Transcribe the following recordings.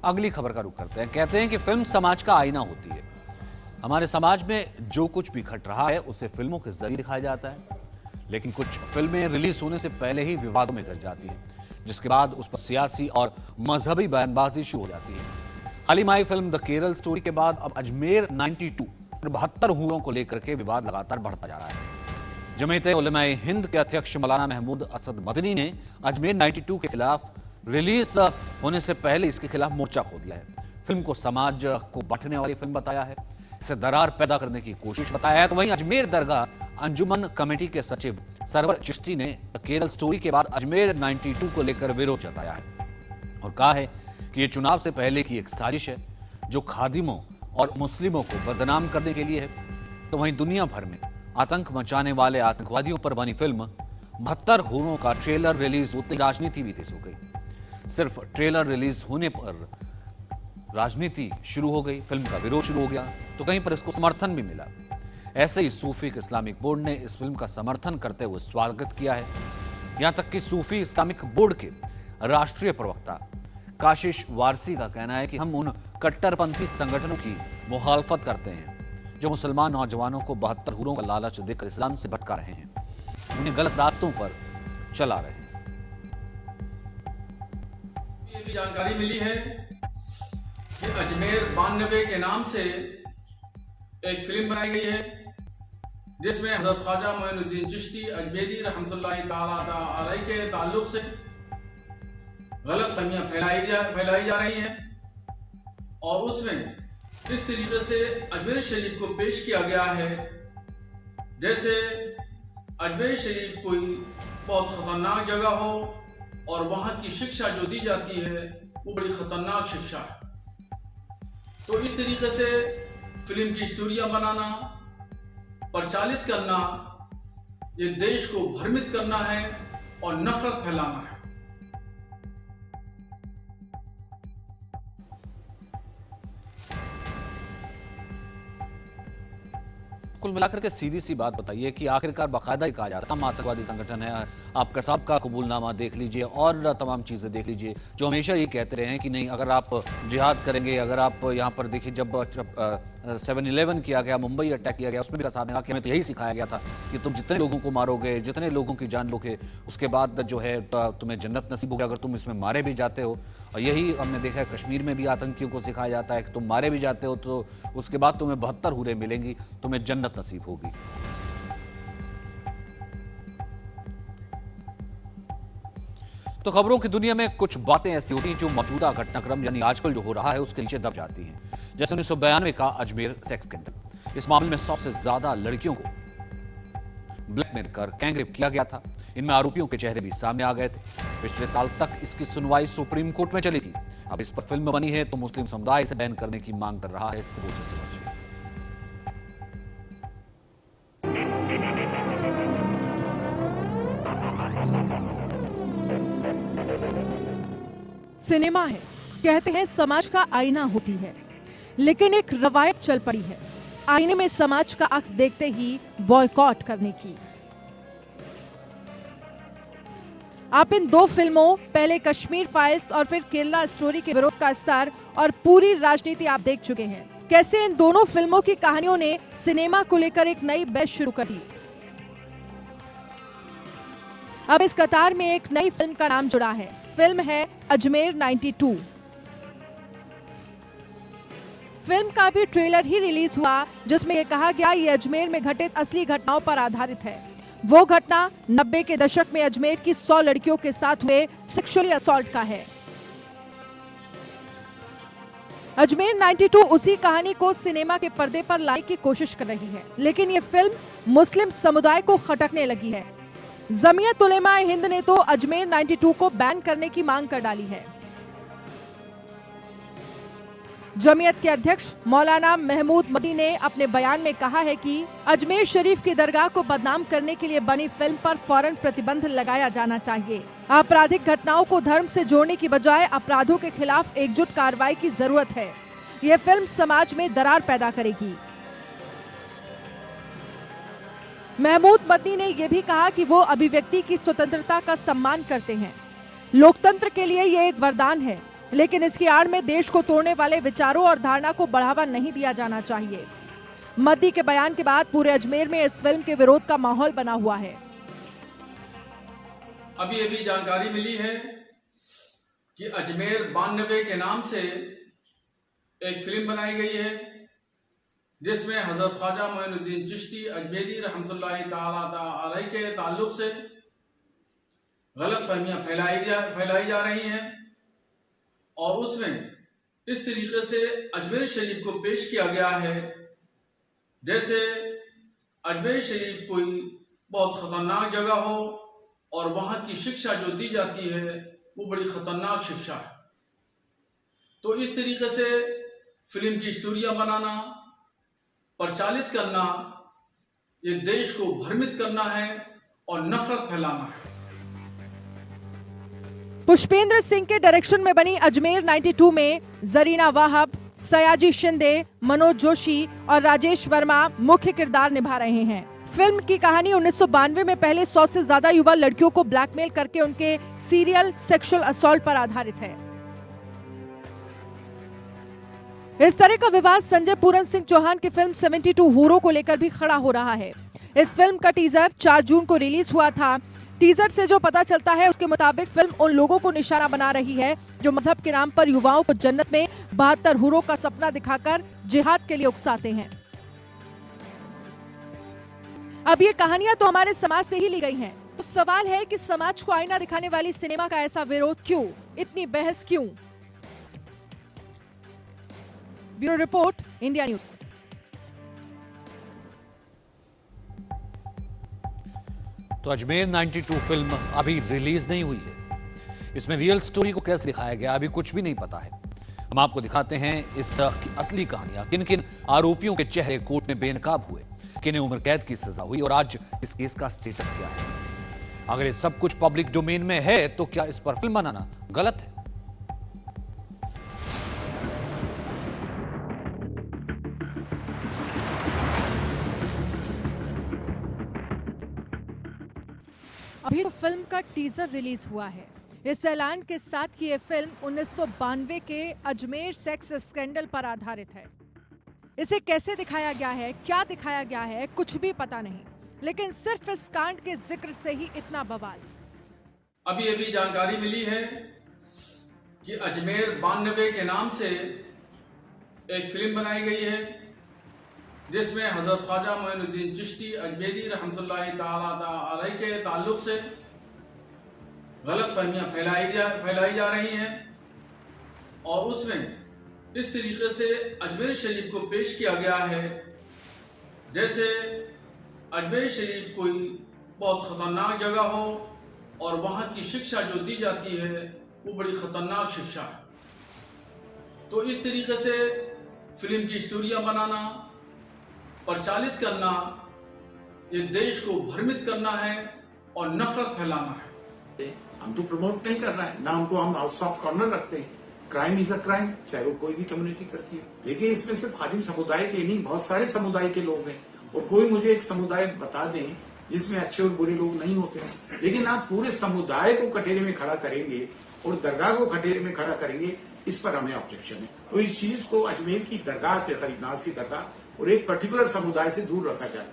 अगली खबर का रुख करते हैं। कहते हैं कि फिल्म समाज का आईना होती है। हमारे समाज में जो कुछ भी घट रहा है उसे फिल्मों के जरिए दिखाया जाता है, लेकिन कुछ फिल्में रिलीज होने से पहले ही विवादों में गिर जाती हैं, जिसके बाद उस पर सियासी और मजहबी बयानबाजी शुरू हो जाती है। हाल ही में आई फिल्म द केरल स्टोरी के बाद अब अजमेर 92 72 हूरों को लेकर के विवाद लगातार बढ़ता जा रहा है। जमीयत उलमाए हिंद के अध्यक्ष मौलाना महमूद असद मदनी ने अजमेर 92 के खिलाफ रिलीज होने से पहले इसके खिलाफ मोर्चा खोल दिया है। फिल्म को समाज को बांटने वाली फिल्म बताया है, इसे दरार पैदा करने की कोशिश बताया है। तो वहीं अजमेर दरगाह अंजुमन कमेटी के सचिव सरवर चिश्ती ने केरल स्टोरी के बाद अजमेर 92 को लेकर विरोध जताया है और कहा है कि यह चुनाव से पहले की एक साजिश है जो खादिमों और मुस्लिमों को बदनाम करने के लिए है। तो वहीं दुनिया भर में आतंक मचाने वाले आतंकवादियों पर बनी फिल्म 72 हूरों का ट्रेलर रिलीज होते राजनीति भी तेज हो गई। सिर्फ ट्रेलर रिलीज होने पर राजनीति शुरू हो गई, फिल्म का विरोध शुरू हो गया, तो कहीं पर इसको समर्थन भी मिला। ऐसे ही सूफी इस्लामिक बोर्ड ने इस फिल्म का समर्थन करते हुए स्वागत किया है। यहां तक कि सूफी इस्लामिक बोर्ड के राष्ट्रीय प्रवक्ता काशिश वारसी का कहना है कि हम उन कट्टरपंथी संगठनों की मुखालफत करते हैं जो मुसलमान नौजवानों को 72 हूरों का लालच देकर इस्लाम से भटका रहे हैं, उन्हें गलत रास्तों पर चला रहे हैं। ये भी जानकारी मिली है कि अजमेर 92 के नाम से एक फिल्म बनाई गई है जिसमें हज़रत ख्वाजा मोइनुद्दीन चिश्ती अजमेरी रहमतुल्लाहि ताला अलैहि के ताल्लुक से गलत फहमियां फैलाई जा रही हैं और उसमें इस तरीके से अजमेर शरीफ को पेश किया गया है जैसे अजमेर शरीफ कोई बहुत खतरनाक जगह हो और वहाँ की शिक्षा जो दी जाती है वो बड़ी खतरनाक शिक्षा है। तो इस तरीके से फिल्म की स्टोरियां बनाना, प्रचालित करना, ये देश को भ्रमित करना है और नफरत फैलाना है। कुल मिलाकर के सीधी सी बात बताइए कि आखिरकार बाकायदा ही कहा जाता है आतंकवादी संगठन है, आप कसाब का कबूलनामा देख लीजिए और तमाम चीज़ें देख लीजिए, जो हमेशा ये कहते रहे हैं कि नहीं अगर आप जिहाद करेंगे, अगर आप यहाँ पर देखिए जब 7/11 किया गया, मुंबई अटैक किया गया, उसमें भी कसाब ने कहा कि हमें तो यही सिखाया गया था कि तुम जितने लोगों को मारोगे, जितने लोगों की जान लोगे, उसके बाद जो है तुम्हें जन्नत नसीब होगी अगर तुम इसमें मारे भी जाते हो। और यही हमने देखा है कश्मीर में भी आतंकियों को सिखाया जाता है कि तुम मारे भी जाते हो तो उसके बाद तुम्हें 72 हूरें मिलेंगी, तुम्हें जन्नत नसीब होगी। तो खबरों की दुनिया में कुछ बातें ऐसी होती हैं जो मौजूदा घटनाक्रम यानी आजकल जो हो रहा है उसके नीचे दब जाती हैं। जैसे 1992 का अजमेर सेक्स स्कैंडल, इस मामले में सबसे ज्यादा लड़कियों को ब्लैकमेल कर गैंगरेप किया गया था। इनमें आरोपियों के चेहरे भी सामने आ गए थे। पिछले साल तक इसकी सुनवाई सुप्रीम कोर्ट में चली थी। अब इस पर फिल्म बनी है तो मुस्लिम समुदाय इसे बैन करने की मांग कर रहा है। इस वजह से सिनेमा है, कहते हैं समाज का आईना होती है, लेकिन एक रवायत चल पड़ी है आईने में समाज का अक्स देखते ही बॉयकॉट करने की। आप इन दो फिल्मों, पहले कश्मीर फाइल्स और फिर केरला स्टोरी के विरोध का स्तर और पूरी राजनीति आप देख चुके हैं। कैसे इन दोनों फिल्मों की कहानियों ने सिनेमा को लेकर एक नई बहस शुरू कर दी। अब इस कतार में एक नई फिल्म का नाम जुड़ा है। फिल्म है अजमेर 92। फिल्म का भी ट्रेलर ही रिलीज हुआ जिसमें यह कहा गया ये अजमेर में घटित असली घटनाओं पर आधारित है। वो घटना 90 के दशक में अजमेर की 100 लड़कियों के साथ हुए सेक्सुअली असॉल्ट का है। अजमेर 92 उसी कहानी को सिनेमा के पर्दे पर लाने की कोशिश कर रही है, लेकिन ये फिल्म मुस्लिम समुदाय को खटकने लगी है। जमीयत उलेमाए हिंद ने तो अजमेर 92 को बैन करने की मांग कर डाली है। जमीयत के अध्यक्ष मौलाना महमूद मदनी ने अपने बयान में कहा है कि अजमेर शरीफ की दरगाह को बदनाम करने के लिए बनी फिल्म पर फौरन प्रतिबंध लगाया जाना चाहिए। आपराधिक घटनाओं को धर्म से जोड़ने की बजाय अपराधों के खिलाफ एकजुट कार्रवाई की जरूरत है। यह फिल्म समाज में दरार पैदा करेगी। महमूद मदनी ने यह भी कहा कि वो अभिव्यक्ति की स्वतंत्रता का सम्मान करते हैं। लोकतंत्र के लिए यह एक वरदान है। लेकिन इसकी आड़ में देश को तोड़ने वाले विचारों और धारणा को बढ़ावा नहीं दिया जाना चाहिए। मद्दी के बयान के बाद पूरे अजमेर में इस फिल्म के विरोध का माहौल बना हुआ है। अभी जानकारी मिली है कि अजमेर 92 के नाम से एक फिल्म बनाई गई है, जिसमें हजरत ख्वाजा मोइनुद्दीन चिश्ती अजमेरी रहमतुल्लाहि ताला अलैह के ताल्लुक से गलत फहमियाँ फैलाई जा रही हैं और उसमें इस तरीके से अजमेर शरीफ को पेश किया गया है जैसे अजमेर शरीफ कोई बहुत ख़तरनाक जगह हो और वहाँ की शिक्षा जो दी जाती है वो बड़ी ख़तरनाक शिक्षा है। तो इस तरीके से फिल्म की स्टोरियाँ बनाना, प्रचालित करना, ये देश को भ्रमित करना है और नफरत फैलाना है। पुष्पेंद्र सिंह के डायरेक्शन में बनी अजमेर 92 में जरीना वाहब, सयाजी शिंदे, मनोज जोशी और राजेश वर्मा मुख्य किरदार निभा रहे हैं। फिल्म की कहानी 1992 में पहले 100 से ज्यादा युवा लड़कियों को ब्लैकमेल करके उनके सीरियल सेक्सुअल असॉल्ट पर आधारित है। इस तरह का विवाद संजय पूरन सिंह चौहान की फिल्म 72 हूरों को लेकर भी खड़ा हो रहा है। इस फिल्म का टीजर 4 जून को रिलीज हुआ था। टीजर से जो पता चलता है उसके मुताबिक फिल्म उन लोगों को निशाना बना रही है जो मजहब के नाम पर युवाओं को जन्नत में 72 हूरों का सपना दिखाकर जिहाद के लिए उकसाते हैं। अब ये कहानियां तो हमारे समाज से ही ली गई हैं। तो सवाल है कि समाज को आईना दिखाने वाली सिनेमा का ऐसा विरोध क्यों, इतनी बहस क्यों? Bureau report, India news. तो अजमेर 92 फिल्म अभी रिलीज नहीं हुई है। इसमें रियल स्टोरी को कैसे दिखाया गया अभी कुछ भी नहीं पता है। हम आपको दिखाते हैं इस असली कहानियां, किन किन आरोपियों के चेहरे कोर्ट में बेनकाब हुए, किन्हें उम्र कैद की सजा हुई और आज इस केस का स्टेटस क्या है। अगर ये सब कुछ पब्लिक डोमेन में है तो क्या इस पर फिल्म बनाना गलत है? अभी तो फिल्म का टीजर रिलीज हुआ है। इस ऐलान के साथ ये फिल्म 1992 के अजमेर सेक्स स्कैंडल पर आधारित है। इसे कैसे दिखाया गया है, क्या दिखाया गया है, कुछ भी पता नहीं, लेकिन सिर्फ इस कांड के जिक्र से ही इतना बवाल। अभी जानकारी मिली है कि अजमेर 92 के नाम से एक फिल्म बनाई गई है, जिसमें हजरत ख्वाजा मोइनुद्दीन चिश्ती अजमेरी रहमतुल्लाहि ताला अलैह के ताल्लुक से गलत फहमियाँ फैलाई जा रही हैं और उसमें इस तरीके से अजमेर शरीफ को पेश किया गया है जैसे अजमेर शरीफ कोई बहुत ख़तरनाक जगह हो और वहाँ की शिक्षा जो दी जाती है वो बड़ी ख़तरनाक शिक्षा है। तो इस तरीके से फिल्म की स्टोरियाँ बनाना, प्रचालित करना, ये देश को भ्रमित करना है और नफरत फैलाना है। हम तो प्रमोट नहीं कर रहा है ना, हमको हम सॉफ्ट कॉर्नर रखते हैं। क्राइम इज अ क्राइम, चाहे वो कोई भी कम्युनिटी करती है। लेकिन इसमें सिर्फ खादिम समुदाय के नहीं, बहुत सारे समुदाय के लोग हैं और कोई मुझे एक समुदाय बता दें जिसमें अच्छे और बुरे लोग नहीं होते हैं। लेकिन आप पूरे समुदाय को कटोरे में खड़ा करेंगे और दरगाह को कटोरे में खड़ा करेंगे, इस पर हमें ऑब्जेक्शन है। तो इस चीज को अजमेर की दरगाह से, गरीबनाज की दरगाह और एक पर्टिकुलर समुदाय से दूर रखा जाए।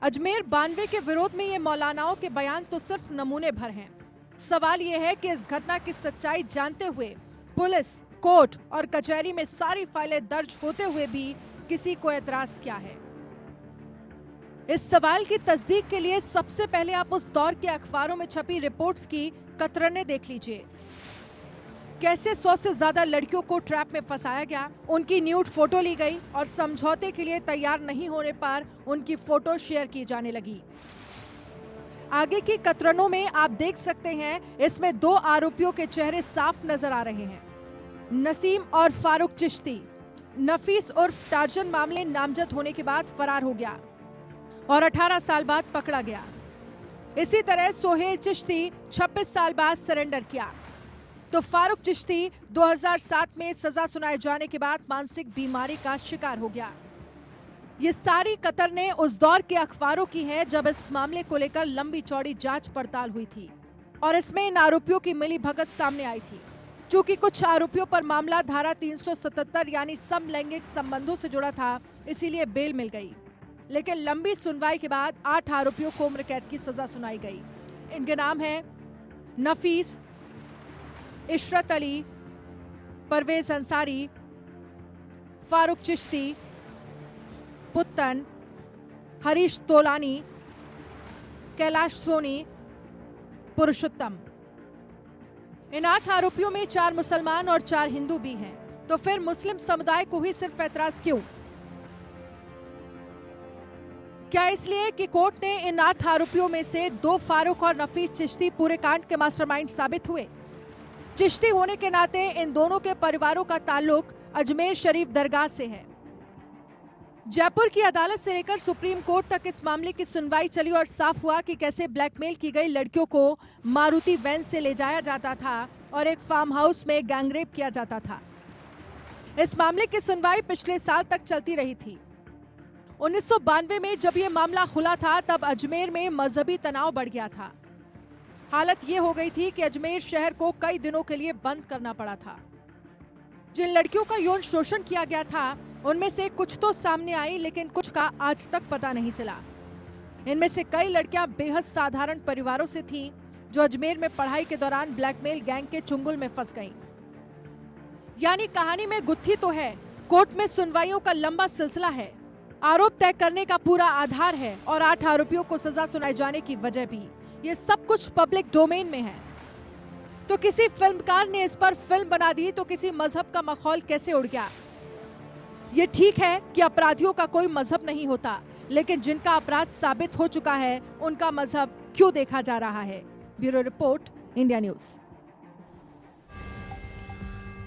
अजमेर 92 के विरोध में ये मौलानाओं के बयान तो सिर्फ नमूने भर हैं। सवाल ये है कि इस घटना की सच्चाई जानते हुए पुलिस, कोर्ट और कचहरी में सारी फाइलें दर्ज होते हुए भी किसी को एतराज क्या है? इस सवाल की तस्दीक के लिए सबसे पहले आप उस दौर के अखबारों में छपी रिपोर्ट्स की कतरने देख लीजिए। कैसे 100 से ज्यादा लड़कियों को ट्रैप में फंसाया गया, उनकी न्यूड फोटो ली गई और समझौते के लिए तैयार नहीं होने पर उनकी फोटो शेयर की जाने लगी। आगे की कतरनों में आप देख सकते हैं, इसमें 2 आरोपियों के चेहरे साफ नजर आ रहे हैं, नसीम और फारूक चिश्ती। नफीस उर्फ टार्जन मामले नामजद होने के बाद फरार हो गया और 18 साल बाद पकड़ा गया। इसी तरह सोहेल चिश्ती 26 साल बाद सरेंडर किया। तो फारूक चिश्ती 2007 में सजा सुनाए जाने के बाद मानसिक बीमारी का शिकार हो गया। ये सारी कतरने उस दौर के अखबारों की हैं जब इस मामले को लेकर लंबी चौड़ी जांच पड़ताल हुई थी और इसमें इन आरोपियों की मिली भगत सामने आई थी। चूंकि कुछ आरोपियों पर मामला धारा 377 यानी समलैंगिक संबंधों से जुड़ा था, इसीलिए बेल मिल गई। लेकिन लंबी सुनवाई के बाद 8 आरोपियों को उम्र कैद की सजा सुनाई गई। इनके नाम हैं नफीस, इशरत अली, परवेज अंसारी, फारूक चिश्ती, पुत्तन, हरीश तोलानी, कैलाश सोनी, पुरुषोत्तम। इन 8 आरोपियों में 4 मुसलमान और 4 हिंदू भी हैं। तो फिर मुस्लिम समुदाय को ही सिर्फ ऐतराज क्यों? क्या इसलिए कि कोर्ट ने इन 8 आरोपियों में से 2 फारूक और नफीस चिश्ती पूरे कांड के मास्टरमाइंड साबित हुए। चिश्ती होने के नाते इन दोनों के परिवारों का ताल्लुक अजमेर शरीफ दरगाह से है। जयपुर की अदालत से लेकर सुप्रीम कोर्ट तक इस मामले की सुनवाई चली और साफ हुआ कि कैसे ब्लैकमेल की गई लड़कियों को मारुति वैन से ले जाया जाता था और एक फार्म हाउस में गैंगरेप किया जाता था। इस मामले की सुनवाई पिछले साल तक चलती रही थी। 1992 में जब ये मामला खुला था तब अजमेर में मजहबी तनाव बढ़ गया था। हालत ये हो गई थी कि अजमेर शहर को कई दिनों के लिए बंद करना पड़ा था। जिन लड़कियों का यौन शोषण किया गया था उनमें से कुछ तो सामने आई, लेकिन कुछ का आज तक पता नहीं चला। इनमें से कई लड़कियां बेहद साधारण परिवारों से थीं, जो अजमेर में पढ़ाई के दौरान ब्लैकमेल गैंग के चुंगल में फंस गईं। यानी कहानी में गुत्थी तो है, कोर्ट में सुनवाइयों का लंबा सिलसिला है, आरोप तय करने का पूरा आधार है और 8 आरोपियों को सजा सुनाए जाने की वजह भी। ये सब कुछ पब्लिक डोमेन में है। तो किसी फिल्मकार ने इस पर फिल्म बना दी तो किसी मजहब का मखौल कैसे उड़ गया? ये ठीक है कि अपराधियों का कोई मजहब नहीं होता, लेकिन जिनका अपराध साबित हो चुका है उनका मजहब क्यों देखा जा रहा है? Bureau report, India news.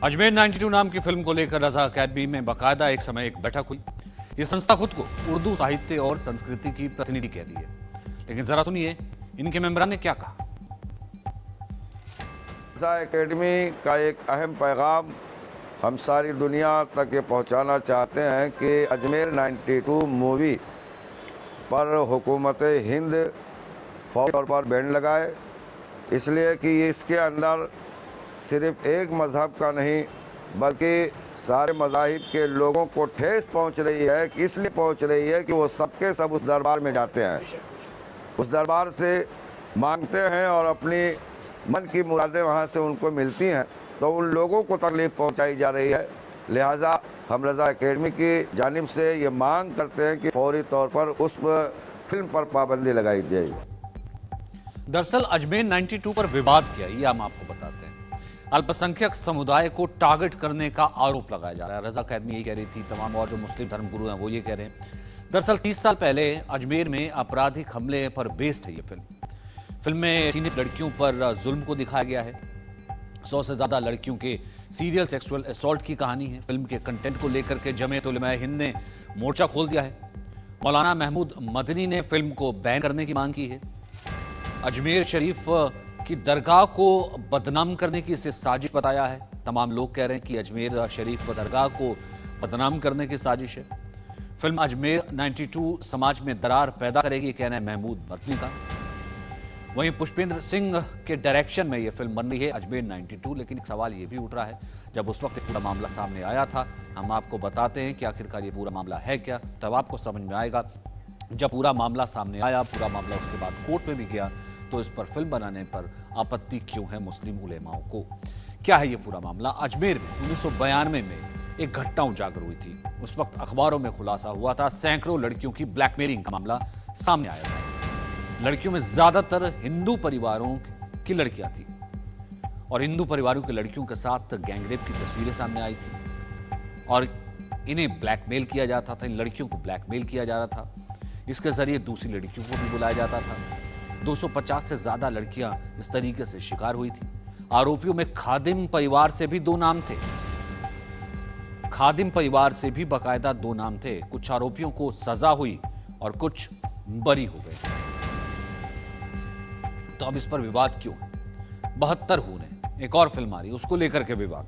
Ajmer 92 नाम की फिल्म को लेकर रजा अकेडमी में बाकायदा एक समय एक बैठक हुई। ये संस्था खुद को उर्दू साहित्य और संस्कृति की प्रतिनिधि कहती है, लेकिन जरा सुनिए इनके मेंबरान ने क्या कहा। रजा अकेडमी का एक अहम पैगाम हम सारी दुनिया तक ये पहुंचाना चाहते हैं कि अजमेर 92 मूवी पर हुकूमत हिंद फौरी तौर पर बैन लगाए, इसलिए कि इसके अंदर सिर्फ एक मज़हब का नहीं बल्कि सारे मज़ाहिब के लोगों को ठेस पहुंच रही है। इसलिए पहुंच रही है कि वो सबके सब उस दरबार में जाते हैं, उस दरबार से मांगते हैं और अपनी मन की मुरादें वहाँ से उनको मिलती हैं, तो उन लोगों को तकलीफ पहुंचाई जा रही है। लिहाजा हम रजा अकेडमी की जानिब से ये मांग करते हैं कि फौरी तौर पर उस फिल्म पर पाबंदी लगाई जाए। दरअसल अजमेर 92 पर विवाद क्या है, ये हम आपको बताते हैं। अल्पसंख्यक समुदाय को टारगेट करने का आरोप लगाया जा रहा है। रजा अकेडमी यही कह रही थी, तमाम और जो मुस्लिम धर्मगुरु हैं वो ये कह रहे हैं। दरअसल 30 साल पहले अजमेर में आपराधिक हमले पर बेस्ड है ये फिल्म में टीनेज लड़कियों पर जुल्म को दिखाया गया है। 100 से ज्यादा लड़कियों के सीरियल सेक्सुअल असॉल्ट की कहानी है। फिल्म के कंटेंट को लेकर के जमीयत उलमाए हिंद ने मोर्चा खोल दिया है। मौलाना महमूद मदनी ने फिल्म को बैन करने की मांग की है। अजमेर शरीफ की दरगाह को बदनाम करने की इसे साजिश बताया है। तमाम लोग कह रहे हैं कि अजमेर शरीफ दरगाह को बदनाम करने की साजिश है। फिल्म अजमेर 92 समाज में दरार पैदा करेगी, कहना है महमूद मदनी का। वहीं पुष्पेंद्र सिंह के डायरेक्शन में यह फिल्म बन रही है अजमेर 92। लेकिन एक सवाल ये भी उठ रहा है, जब उस वक्त पूरा मामला सामने आया था, हम आपको बताते हैं कि आखिरकार ये पूरा मामला है क्या, तब आपको समझ में आएगा। जब पूरा मामला सामने आया, पूरा मामला उसके बाद कोर्ट में भी गया, तो इस पर फिल्म बनाने पर आपत्ति क्यों है मुस्लिम उलेमाओं को? क्या है ये पूरा मामला? अजमेर में 1992 में एक घटना उजागर हुई थी। उस वक्त अखबारों में खुलासा हुआ था, सैकड़ों लड़कियों की ब्लैकमेलिंग का मामला सामने आया था। लड़कियों में ज्यादातर हिंदू परिवारों की लड़कियां थी और हिंदू परिवारों की लड़कियों के साथ गैंगरेप की तस्वीरें सामने आई थी और इन्हें ब्लैकमेल किया जाता था। इन लड़कियों को ब्लैकमेल किया जा रहा था। इसके जरिए दूसरी लड़कियों को भी बुलाया जाता था। 250 से ज्यादा लड़कियां इस तरीके से शिकार हुई थी। आरोपियों में खादिम परिवार से भी 2 नाम थे। खादिम परिवार से भी बाकायदा 2 नाम थे। कुछ आरोपियों को सजा हुई और कुछ बरी हो गए। तो अब इस पर विवाद क्यों? 72 ने एक और फिल्म आ रही है, उसको लेकर के विवाद।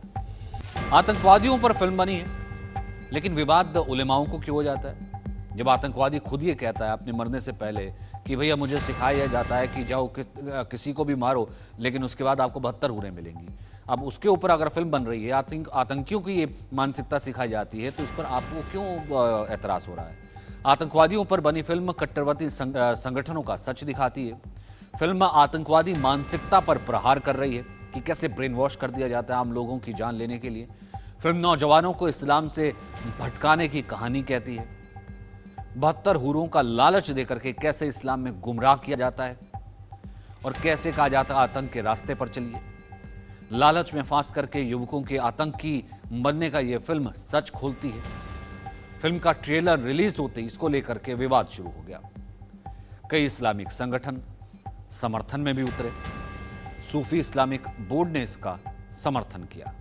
आतंकवादियों पर फिल्म बनी है, लेकिन विवाद उलेमाओं को क्यों हो जाता है? जब आतंकवादी खुद ये कहता है अपने मरने से पहले कि भैया मुझे सिखाया जाता है कि जाओ किसी को भी मारो, लेकिन उसके बाद आपको 72 हूरें मिलेंगी। अब उसके ऊपर अगर फिल्म बन रही है, आतंकियों की ये मानसिकता सिखाई जाती है, तो इस पर आपको क्यों एतराज़ हो रहा है? आतंकवादियों पर बनी फिल्म कट्टरवादी संगठनों का सच दिखाती है। फिल्म आतंकवादी मानसिकता पर प्रहार कर रही है कि कैसे ब्रेन वॉश कर दिया जाता है आम लोगों की जान लेने के लिए। फिल्म नौजवानों को इस्लाम से भटकाने की कहानी कहती है। 72 हूरों का लालच देकर के कैसे इस्लाम में गुमराह किया जाता है और कैसे कहा जाता है आतंक के रास्ते पर चलिए। लालच में फांस करके युवकों के आतंकी बनने का यह फिल्म सच खोलती है। फिल्म का ट्रेलर रिलीज होते ही इसको लेकर के विवाद शुरू हो गया। कई इस्लामिक संगठन समर्थन में भी उतरे। सूफी इस्लामिक बोर्ड ने इसका समर्थन किया।